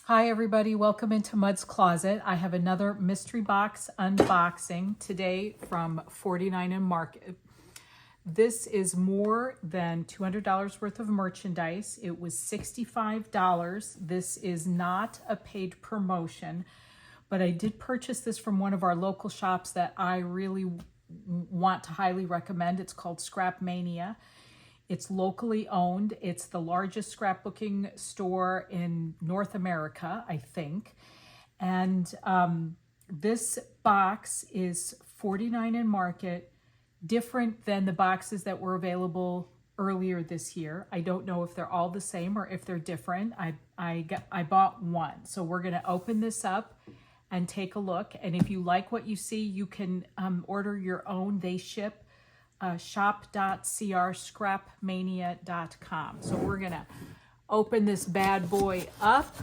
Hi everybody, welcome into Mud's Closet. I have another mystery box unboxing today from 49 and Market. This is more than $200 worth of merchandise. It was $65. This is not a paid promotion, but I did purchase this from one of our local shops that I really want to highly recommend. It's called Scrap Mania. It's locally owned. It's the largest scrapbooking store in North America, I think. And this box is $49 in Market, different than the boxes that were available earlier this year. I don't know if they're all the same or if they're different. I bought one. So we're going to open this up and take a look. And if you like what you see, you can order your own. They ship. Shop.scrapmania.com. So we're gonna open this bad boy up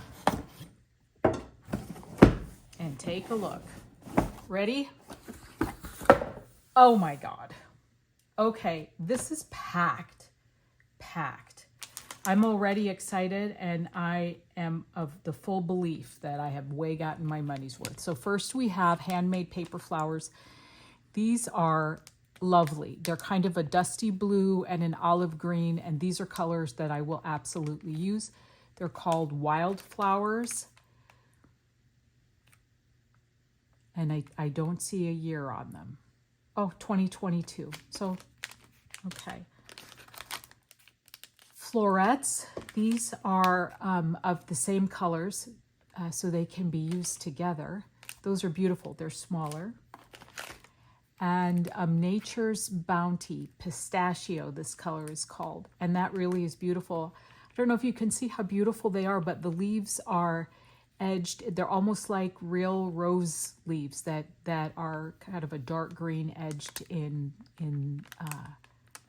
and take a look. Ready? Oh my God. Okay, this is packed. I'm already excited, and I am of the full belief that I have way gotten my money's worth. So first we have handmade paper flowers. These are lovely. They're kind of a dusty blue and an olive green, and these are colors that I will absolutely use. They're called Wildflowers, and I don't see a year on them. Oh, 2022. So, okay. Florets. These are of the same colors, so they can be used together. Those are beautiful. They're smaller. And Nature's Bounty, Pistachio, this color is called. And that really is beautiful. I don't know if you can see how beautiful they are, but the leaves are edged. They're almost like real rose leaves that are kind of a dark green edged in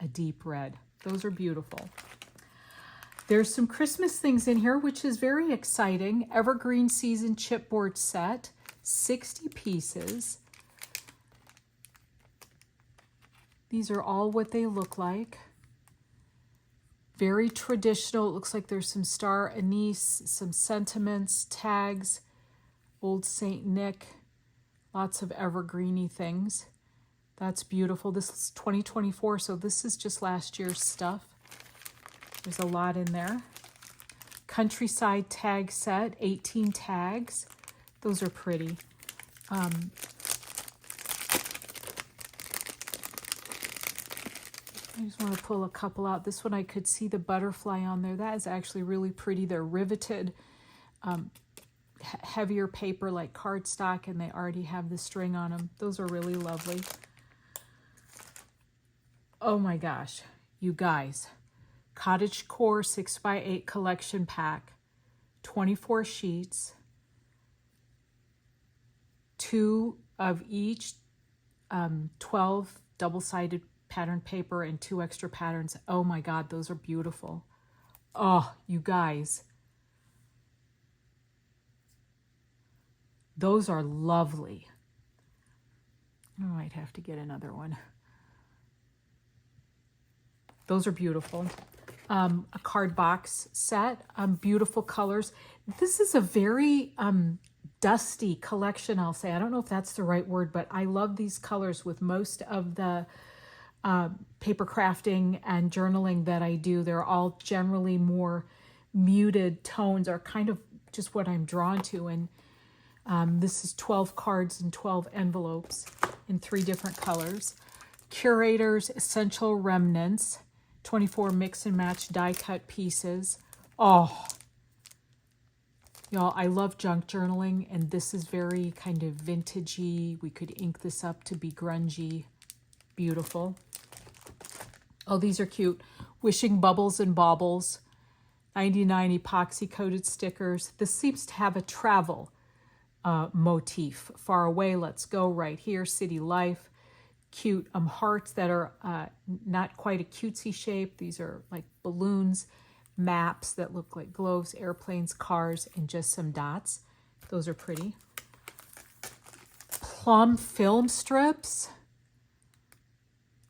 a deep red. Those are beautiful. There's some Christmas things in here, which is very exciting. Evergreen Season chipboard set, 60 pieces. These are all what they look like. Very traditional. It looks like there's some star anise, some sentiments, tags, old Saint Nick, lots of evergreeny things. That's beautiful. This is 2024, so this is just last year's stuff. There's a lot in there. Countryside tag set, 18 tags. Those are pretty. I just want to pull a couple out. This one I could see the butterfly on there. That is actually really pretty. They're riveted, heavier paper like cardstock, and they already have the string on them. Those are really lovely. Oh my gosh, you guys. Cottage Core 6x8 collection pack, 24 sheets, 2 of each 12 double-sided pattern paper and 2 extra patterns. Oh my God, those are beautiful. Oh, you guys. Those are lovely. I might have to get another one. Those are beautiful. A card box set, beautiful colors. This is a very dusty collection, I'll say. I don't know if that's the right word, but I love these colors with most of the paper crafting and journaling that I do. They're all generally more muted tones, are kind of just what I'm drawn to. And this is 12 cards and 12 envelopes in 3 different colors. Curator's Essential Remnants, 24 mix and match die cut pieces. Oh, y'all, I love junk journaling, and this is very kind of vintagey. We could ink this up to be grungy. Beautiful. Oh, these are cute. Wishing Bubbles and Baubles, 99 epoxy coated stickers. This seems to have a travel motif. Far Away, Let's Go, Right Here, City Life. Cute hearts that are not quite a cutesy shape. These are like balloons, maps that look like globes, airplanes, cars, and just some dots. Those are pretty. Plum film strips.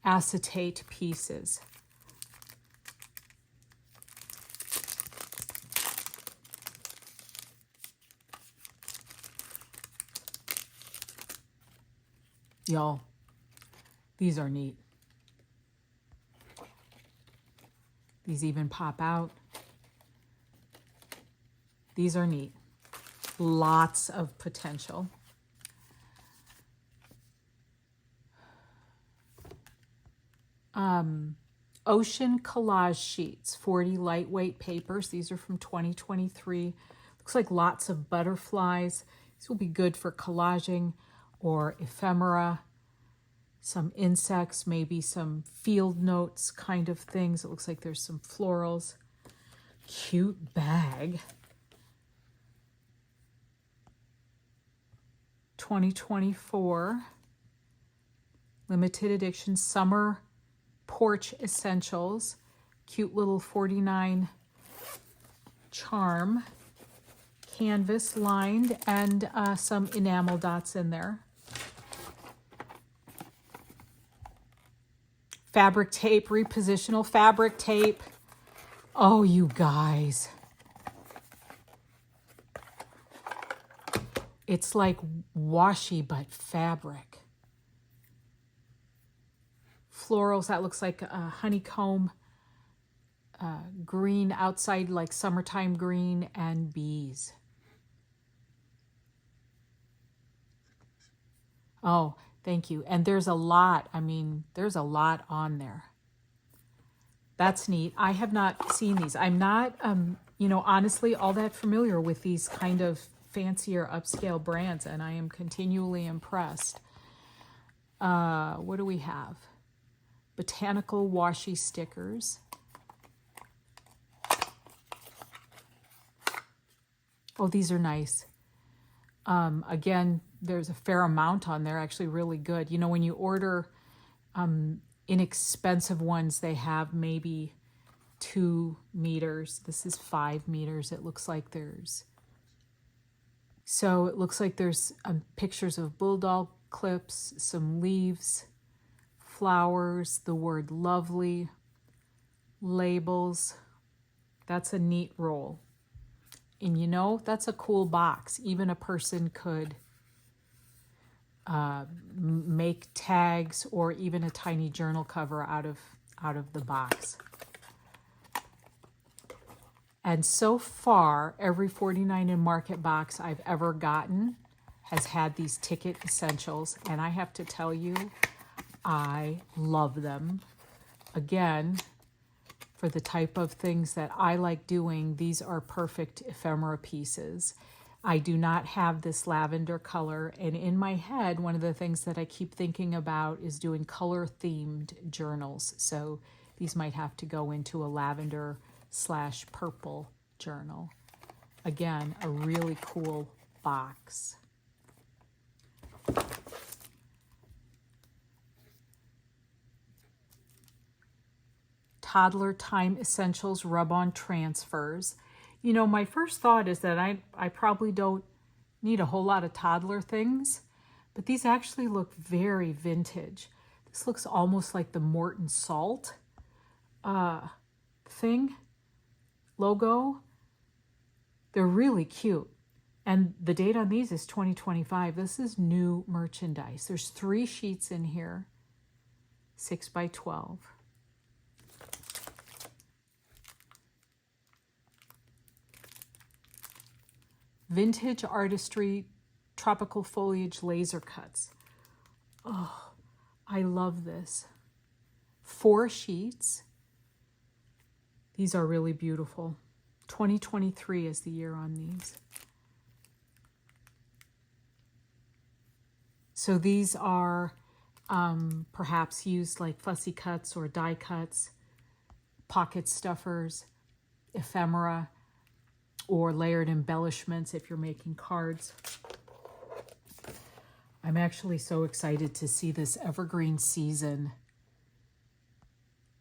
Acetate pieces. Y'all, these are neat. These even pop out. These are neat. Lots of potential. Ocean collage sheets, 40 lightweight papers. These are from 2023. Looks like lots of butterflies. These will be good for collaging or ephemera, some insects, maybe some field notes kind of things. It looks like there's some florals. Cute bag. 2024. Limited edition summer porch essentials. Cute little 49 charm. Canvas lined and some enamel dots in there. Fabric tape, repositional fabric tape. Oh, you guys. It's like washi, but fabric. Florals, that looks like a honeycomb green outside, like summertime green, and bees. Oh, thank you. And there's a lot. I mean, there's a lot on there. That's neat. I have not seen these. I'm not, honestly, all that familiar with these kind of fancier upscale brands, and I am continually impressed. What do we have? Botanical washi stickers. Oh, these are nice. Again, there's a fair amount on there, actually really good. You know, when you order inexpensive ones, they have maybe 2 meters. This is 5 meters. It looks like there's pictures of bulldog clips, some leaves, flowers, the word lovely, labels. That's a neat roll. And you know, that's a cool box. Even a person could make tags or even a tiny journal cover out of the box. And so far, every 49 in Market box I've ever gotten has had these ticket essentials. And I have to tell you, I love them. Again, for the type of things that I like doing, these are perfect ephemera pieces. I do not have this lavender color, and in my head, one of the things that I keep thinking about is doing color-themed journals. So these might have to go into a lavender/purple journal. Again, a really cool box. Toddler Time Essentials Rub-On Transfers. You know, my first thought is that I probably don't need a whole lot of toddler things, but these actually look very vintage. This looks almost like the Morton Salt thing, logo. They're really cute. And the date on these is 2025. This is new merchandise. There's 3 sheets in here, 6 by 12. Vintage Artistry Tropical Foliage Laser Cuts. Oh, I love this. 4 sheets. These are really beautiful. 2023 is the year on these. So these are perhaps used like fussy cuts or die cuts, pocket stuffers, ephemera, or layered embellishments if you're making cards. I'm actually so excited to see this Evergreen Season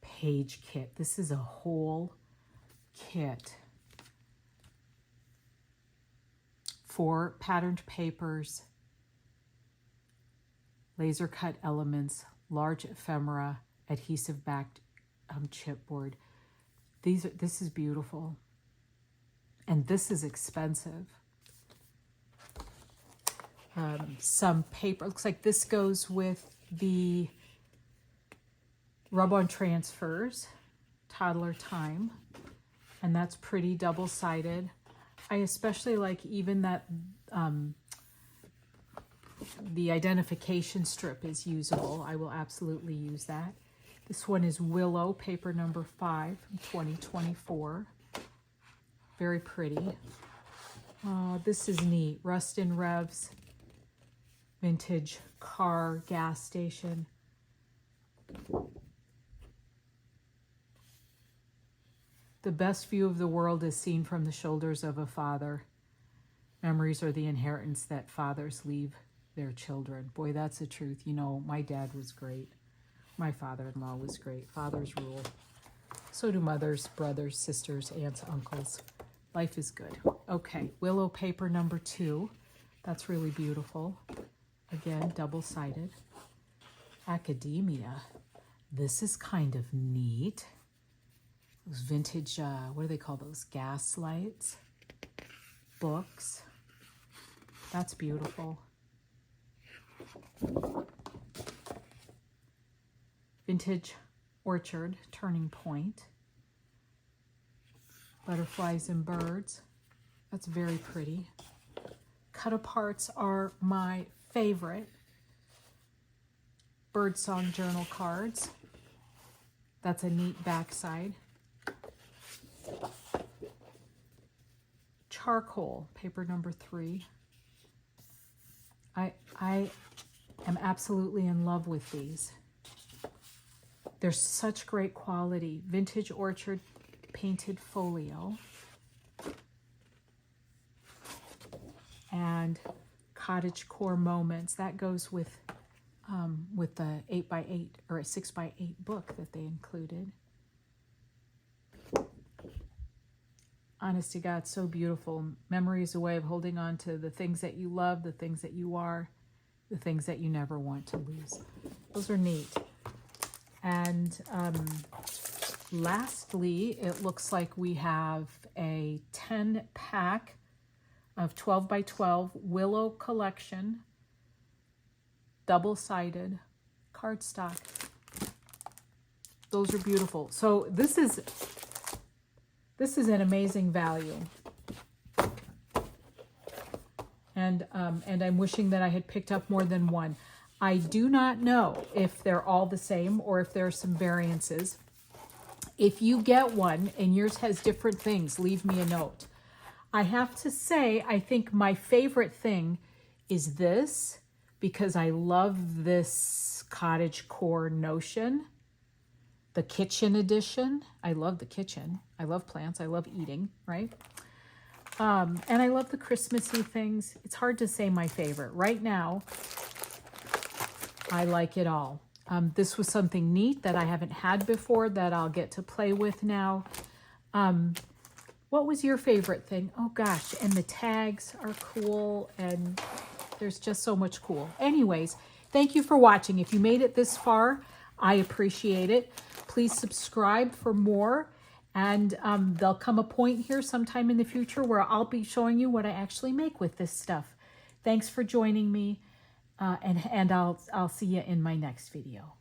page kit. This is a whole kit. 4 patterned papers, laser cut elements, large ephemera, adhesive backed chipboard. This is beautiful. And this is expensive. some paper. Looks like this goes with the rub-on transfers, Toddler Time, and that's pretty double-sided. I especially like even that the identification strip is usable. I will absolutely use that. This one is Willow, paper number 5 from 2024. Very pretty. This is neat. Rustin Revs, vintage car, gas station. The best view of the world is seen from the shoulders of a father. Memories are the inheritance that fathers leave their children. Boy, that's the truth. You know, my dad was great. My father-in-law was great. Fathers rule. So do mothers, brothers, sisters, aunts, uncles. Life is good. Okay, Willow paper number 2. That's really beautiful. Again, double-sided. Academia. This is kind of neat. Those vintage, what do they call those? Gas lights. Books. That's beautiful. Vintage Orchard, Turning Point. Butterflies and birds. That's very pretty. Cut-aparts are my favorite. Birdsong journal cards. That's a neat backside. Charcoal, paper number 3. I am absolutely in love with these. They're such great quality. Vintage Orchard painted folio. And Cottagecore Moments. That goes with the 8x8 or a 6x8 book that they included. Honest to God, so beautiful. Memory is a way of holding on to the things that you love, the things that you are, the things that you never want to lose. Those are neat. And lastly, it looks like we have a 10-pack of 12x12 Willow collection, double-sided cardstock. Those are beautiful. So this is an amazing value. And I'm wishing that I had picked up more than one. I do not know if they're all the same or if there are some variances. If you get one and yours has different things, leave me a note. I have to say, I think my favorite thing is this, because I love this cottagecore notion. The kitchen edition. I love the kitchen. I love plants. I love eating, right? And I love the Christmassy things. It's hard to say my favorite. Right now, I like it all. This was something neat that I haven't had before that I'll get to play with now. What was your favorite thing? Oh gosh, and the tags are cool and there's just so much cool. Anyways, thank you for watching. If you made it this far, I appreciate it. Please subscribe for more. And there'll come a point here sometime in the future where I'll be showing you what I actually make with this stuff. Thanks for joining me. And I'll see you in my next video.